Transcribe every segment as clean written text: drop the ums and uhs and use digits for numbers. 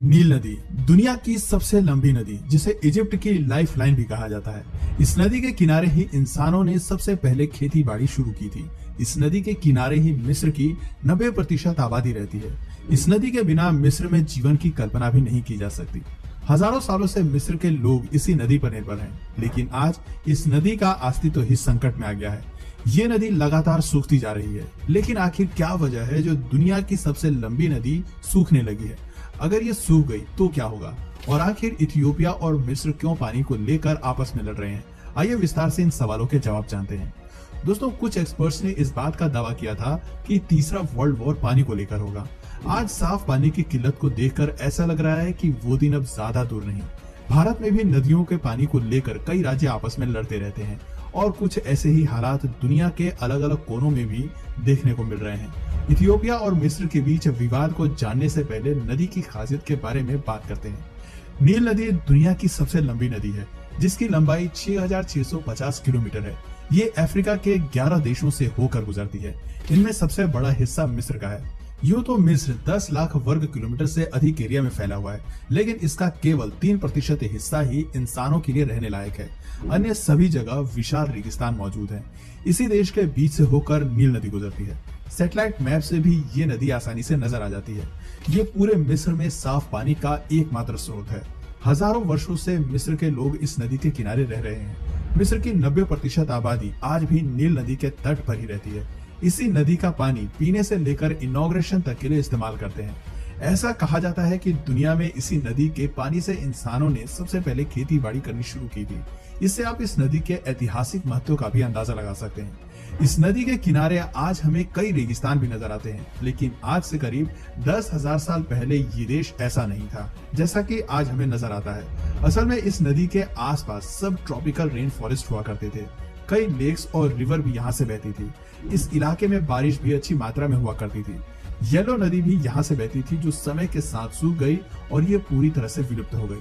नील नदी दुनिया की सबसे लंबी नदी, जिसे इजिप्ट की लाइफ लाइन भी कहा जाता है। इस नदी के किनारे ही इंसानों ने सबसे पहले खेती बाड़ी शुरू की थी। इस नदी के किनारे ही मिस्र की 90% आबादी रहती है। इस नदी के बिना मिस्र में जीवन की कल्पना भी नहीं की जा सकती। हजारों सालों से मिस्र के लोग इसी नदी पर निर्भर हैं, लेकिन आज इस नदी का अस्तित्व ही संकट में आ गया है। ये नदी लगातार सूखती जा रही है, लेकिन आखिर क्या वजह है जो दुनिया की सबसे लंबी नदी सूखने लगी है? अगर ये सूख गई तो क्या होगा? और आखिर इथियोपिया और मिस्र क्यों पानी को लेकर आपस में लड़ रहे हैं? आइए विस्तार से इन सवालों के जवाब जानते हैं। दोस्तों, कुछ एक्सपर्ट्स ने इस बात का दावा किया था कि तीसरा वर्ल्ड वॉर पानी को लेकर होगा। आज साफ पानी की किल्लत को देखकर ऐसा लग रहा है कि वो दिन अब ज्यादा दूर नहीं। भारत में भी नदियों के पानी को लेकर कई राज्य आपस में लड़ते रहते हैं और कुछ ऐसे ही हालात दुनिया के अलग अलग कोनों में भी देखने को मिल रहे हैं। इथियोपिया और मिस्र के बीच विवाद को जानने से पहले नदी की खासियत के बारे में बात करते हैं। नील नदी दुनिया की सबसे लंबी नदी है, जिसकी लंबाई 6,650 किलोमीटर है। ये अफ्रीका के 11 देशों से होकर गुजरती है। इनमें सबसे बड़ा हिस्सा मिस्र का है। यूं तो मिस्र 10 लाख वर्ग किलोमीटर से अधिक एरिया में फैला हुआ है, लेकिन इसका केवल 3% हिस्सा ही इंसानों के लिए रहने लायक है। अन्य सभी जगह विशाल रेगिस्तान मौजूद है। इसी देश के बीच से होकर नील नदी गुजरती है। सैटेलाइट मैप से भी ये नदी आसानी से नजर आ जाती है। ये पूरे मिस्र में साफ पानी का एकमात्र स्रोत है। हजारों वर्षों से मिस्र के लोग इस नदी के किनारे रह रहे हैं। मिस्र की 90% आबादी आज भी नील नदी के तट पर ही रहती है। इसी नदी का पानी पीने से लेकर इनॉग्रेशन तक के लिए इस्तेमाल करते हैं। ऐसा कहा जाता है कि दुनिया में इसी नदी के पानी से इंसानों ने सबसे पहले खेती बाड़ी करनी शुरू की थी। इससे आप इस नदी के ऐतिहासिक महत्व का भी अंदाजा लगा सकते हैं। इस नदी के किनारे आज हमें कई रेगिस्तान भी नजर आते हैं, लेकिन आज से करीब 10,000 साल पहले ये देश ऐसा नहीं था जैसा कि आज हमें नजर आता है। असल में इस नदी के आसपास सब ट्रॉपिकल रेन फॉरेस्ट हुआ करते थे। कई लेक्स और रिवर भी यहाँ से बहती थी। इस इलाके में बारिश भी अच्छी मात्रा में हुआ करती थी। येलो नदी भी यहाँ से बहती थी, जो समय के साथ सूख गई और ये पूरी तरह से विलुप्त हो गई।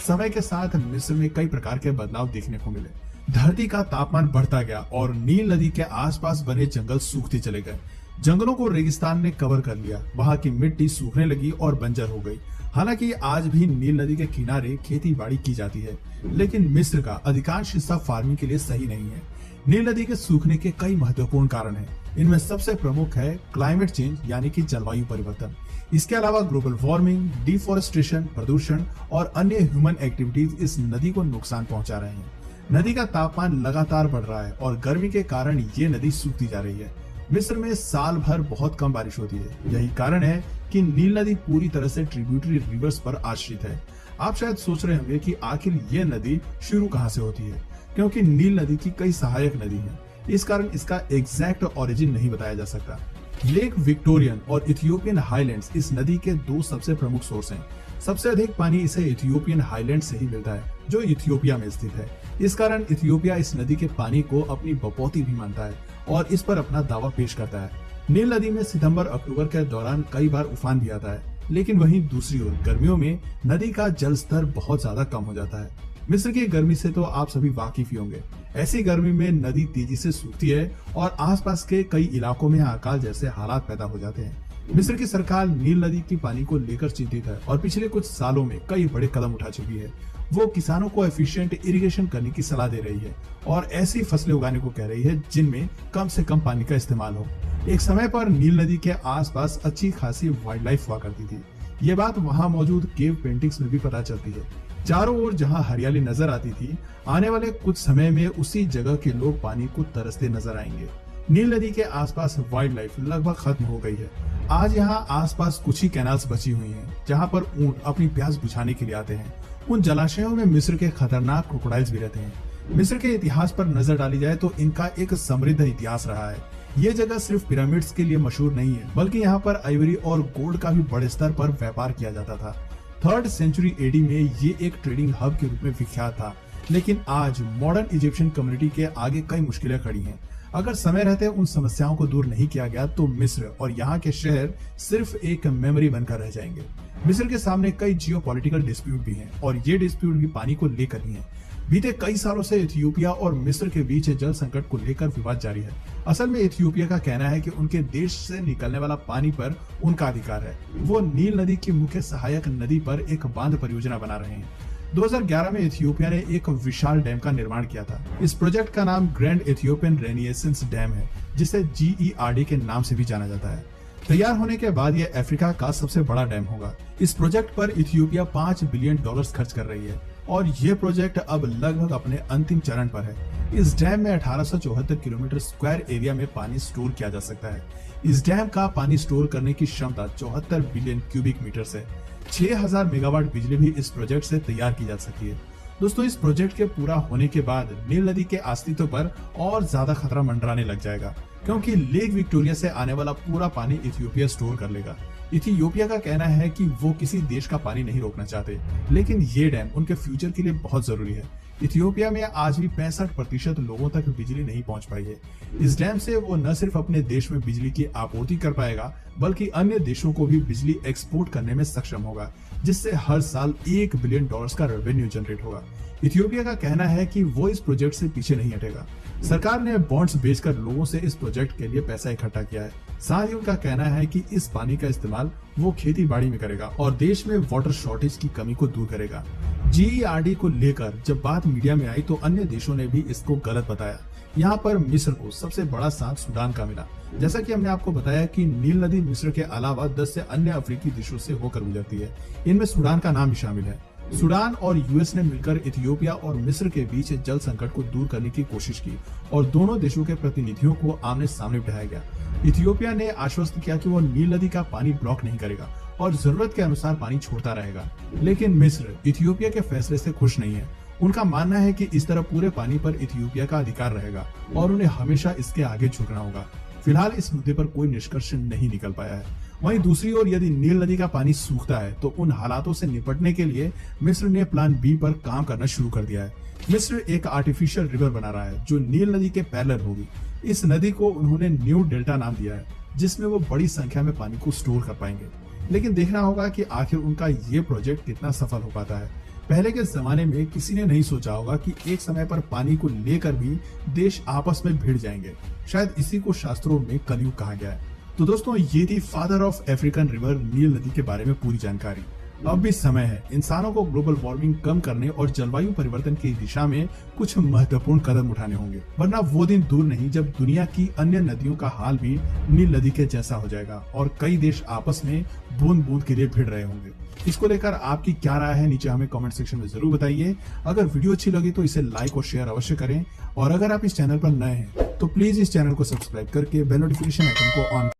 समय के साथ मिस्र में कई प्रकार के बदलाव देखने को मिले। धरती का तापमान बढ़ता गया और नील नदी के आसपास बने जंगल सूखते चले गए। जंगलों को रेगिस्तान ने कवर कर लिया। वहाँ की मिट्टी सूखने लगी और बंजर हो गई। हालांकि आज भी नील नदी के किनारे खेती बाड़ी की जाती है, लेकिन मिस्र का अधिकांश हिस्सा फार्मिंग के लिए सही नहीं है। नील नदी के सूखने के कई महत्वपूर्ण कारण हैं। इनमें सबसे प्रमुख है क्लाइमेट चेंज, यानी कि जलवायु परिवर्तन। इसके अलावा ग्लोबल वार्मिंग, डिफॉरेस्टेशन, प्रदूषण और अन्य ह्यूमन एक्टिविटीज इस नदी को नुकसान पहुंचा रहे हैं। नदी का तापमान लगातार बढ़ रहा है और गर्मी के कारण ये नदी सूखती जा रही है। मिस्र में साल भर बहुत कम बारिश होती है। यही कारण है कि नील नदी पूरी तरह से ट्रिब्यूटरी रिवर्स पर आश्रित है। आप शायद सोच रहे होंगे कि आखिर ये नदी शुरू कहाँ से होती है, क्योंकि नील नदी की कई सहायक नदी हैं। इस कारण इसका एग्जैक्ट ओरिजिन नहीं बताया जा सकता। लेक विक्टोरियन और इथियोपियन हाईलैंड्स इस नदी के दो सबसे प्रमुख सोर्स हैं। सबसे अधिक पानी इसे इथियोपियन हाईलैंड से ही मिलता है, जो इथियोपिया में स्थित है। इस कारण इथियोपिया इस नदी के पानी को अपनी बपौती भी मानता है और इस पर अपना दावा पेश करता है। नील नदी में सितंबर-अक्टूबर के दौरान कई बार उफान भी आता है, लेकिन वहीं दूसरी ओर गर्मियों में नदी का जल स्तर बहुत ज्यादा कम हो जाता है। मिस्र की गर्मी से तो आप सभी वाकिफ ही होंगे। ऐसी गर्मी में नदी तेजी से सूखती है और आसपास के कई इलाकों में अकाल जैसे हालात पैदा हो जाते हैं। मिस्र की सरकार नील नदी की पानी को लेकर चिंतित है और पिछले कुछ सालों में कई बड़े कदम उठा चुकी है। वो किसानों को एफिशिएंट इरिगेशन करने की सलाह दे रही है और ऐसी फसलें उगाने को कह रही है जिनमें कम से कम पानी का इस्तेमाल हो। एक समय पर नील नदी के आसपास अच्छी खासी वाइल्ड लाइफ हुआ करती थी। ये बात वहाँ मौजूद केव पेंटिंग्स में भी पता चलती है। चारों ओर जहाँ हरियाली नजर आती थी, आने वाले कुछ समय में उसी जगह के लोग पानी को तरसते नजर आएंगे। नील नदी के आसपास वाइल्ड लाइफ लगभग खत्म हो गई है। आज यहाँ आसपास कुछ ही कैनाल्स बची हुई हैं, जहाँ पर ऊंट अपनी प्यास बुझाने के लिए आते हैं। उन जलाशयों में मिस्र के खतरनाक क्रोकोडाइल्स भी रहते हैं। मिस्र के इतिहास पर नजर डाली जाए तो इनका एक समृद्ध इतिहास रहा है। ये जगह सिर्फ पिरामिड्स के लिए मशहूर नहीं है, बल्कि यहाँ पर आइवरी और गोल्ड का भी बड़े स्तर पर व्यापार किया जाता था। 3rd सेंचुरी एडी में ये एक ट्रेडिंग हब के रूप में विख्यात था, लेकिन आज मॉडर्न इजिप्शियन कम्युनिटी के आगे कई मुश्किलें खड़ी हैं। अगर समय रहते उन समस्याओं को दूर नहीं किया गया तो मिस्र और यहाँ के शहर सिर्फ एक मेमोरी बनकर रह जाएंगे। मिस्र के सामने कई जियोपॉलिटिकल डिस्प्यूट भी हैं और ये डिस्प्यूट भी पानी को लेकर ही हैं। बीते कई सालों से इथियोपिया और मिस्र के बीच जल संकट को लेकर विवाद जारी है। असल में इथियोपिया का कहना है कि उनके देश से निकलने वाला पानी पर उनका अधिकार है। वो नील नदी की मुख्य सहायक नदी पर एक बांध परियोजना बना रहे हैं। 2011 में इथियोपिया ने एक विशाल डैम का निर्माण किया था। इस प्रोजेक्ट का नाम ग्रैंड इथियोपियन रेनेसेंस डैम है, जिसे GERD के नाम से भी जाना जाता है। तैयार होने के बाद यह अफ्रीका का सबसे बड़ा डैम होगा। इस प्रोजेक्ट पर इथियोपिया $5 बिलियन खर्च कर रही है और यह प्रोजेक्ट अब लगभग अपने अंतिम चरण पर है। इस डैम में 1874 किलोमीटर स्क्वायर एरिया में पानी स्टोर किया जा सकता है। इस डैम का पानी स्टोर करने की क्षमता 74 बिलियन क्यूबिक मीटर है। 6000 मेगावाट बिजली भी इस प्रोजेक्ट से तैयार की जा सकती है। दोस्तों, इस प्रोजेक्ट के पूरा होने के बाद नील नदी के अस्तित्व पर और ज्यादा खतरा मंडराने लग जाएगा, क्योंकि लेक विक्टोरिया से आने वाला पूरा पानी इथियोपिया स्टोर कर लेगा। इथियोपिया का कहना है कि वो किसी देश का पानी नहीं रोकना चाहते, लेकिन ये डैम उनके फ्यूचर के लिए बहुत जरूरी है। इथियोपिया में आज भी 65% लोगों तक बिजली नहीं पहुंच पाई है। इस डैम से वो न सिर्फ अपने देश में बिजली की आपूर्ति कर पाएगा, बल्कि अन्य देशों को भी बिजली एक्सपोर्ट करने में सक्षम होगा, जिससे हर साल $1 बिलियन का रेवेन्यू जनरेट होगा। इथियोपिया का कहना है कि वो इस प्रोजेक्ट से पीछे नहीं हटेगा। सरकार ने बॉन्ड्स बेचकर लोगों से इस प्रोजेक्ट के लिए पैसा इकट्ठा किया है। साथ ही उनका कहना है कि इस पानी का इस्तेमाल वो खेती बाड़ी में करेगा और देश में वाटर शॉर्टेज की कमी को दूर करेगा। GERD को लेकर जब बात मीडिया में आई तो अन्य देशों ने भी इसको गलत बताया। यहाँ पर मिस्र को सबसे बड़ा साथ सूडान का मिला। जैसा कि हमने आपको बताया कि नील नदी मिस्र के अलावा 10 से अन्य अफ्रीकी देशों से होकर गुजरती है। इनमें सूडान का नाम भी शामिल है। सूडान और US ने मिलकर इथियोपिया और मिस्र के बीच जल संकट को दूर करने की कोशिश की और दोनों देशों के प्रतिनिधियों को आमने सामने बिठाया गया। इथियोपिया ने आश्वस्त किया कि वो नील नदी का पानी ब्लॉक नहीं करेगा और जरूरत के अनुसार पानी छोड़ता रहेगा। लेकिन मिस्र इथियोपिया के फैसले से खुश नहीं है। उनका मानना है कि इस तरह पूरे पानी पर इथियोपिया का अधिकार रहेगा और उन्हें हमेशा इसके आगे झुकना होगा। फिलहाल इस मुद्दे पर कोई निष्कर्ष नहीं निकल पाया है। वहीं दूसरी ओर यदि नील नदी का पानी सूखता है तो उन हालातों से निपटने के लिए मिस्र ने प्लान B पर काम करना शुरू कर दिया है। मिस्र एक आर्टिफिशियल रिवर बना रहा है जो नील नदी के पैरेलल होगी। इस नदी को उन्होंने न्यू डेल्टा नाम दिया है, जिसमें वो बड़ी संख्या में पानी को स्टोर कर पाएंगे। लेकिन देखना होगा कि आखिर उनका ये प्रोजेक्ट कितना सफल हो पाता है। पहले के जमाने में किसी ने नहीं सोचा होगा कि एक समय पर पानी को लेकर भी देश आपस में भिड़ जाएंगे। शायद इसी को शास्त्रों में कलयुग कहा गया है। तो दोस्तों, ये थी फादर ऑफ अफ्रीकन रिवर नील नदी के बारे में पूरी जानकारी। अब भी समय है इंसानों को ग्लोबल वार्मिंग कम करने और जलवायु परिवर्तन की दिशा में कुछ महत्वपूर्ण कदम उठाने होंगे, वरना वो दिन दूर नहीं जब दुनिया की अन्य नदियों का हाल भी नील नदी के जैसा हो जाएगा और कई देश आपस में बूंद बूंद के लिए भिड़ रहे होंगे। इसको लेकर आपकी क्या राय है, नीचे हमें कमेंट सेक्शन में जरूर बताइए। अगर वीडियो अच्छी लगी तो इसे लाइक और शेयर अवश्य करें और अगर आप इस चैनल पर नए हैं तो प्लीज इस चैनल को सब्सक्राइब करके बेल नोटिफिकेशन आइकन को ऑन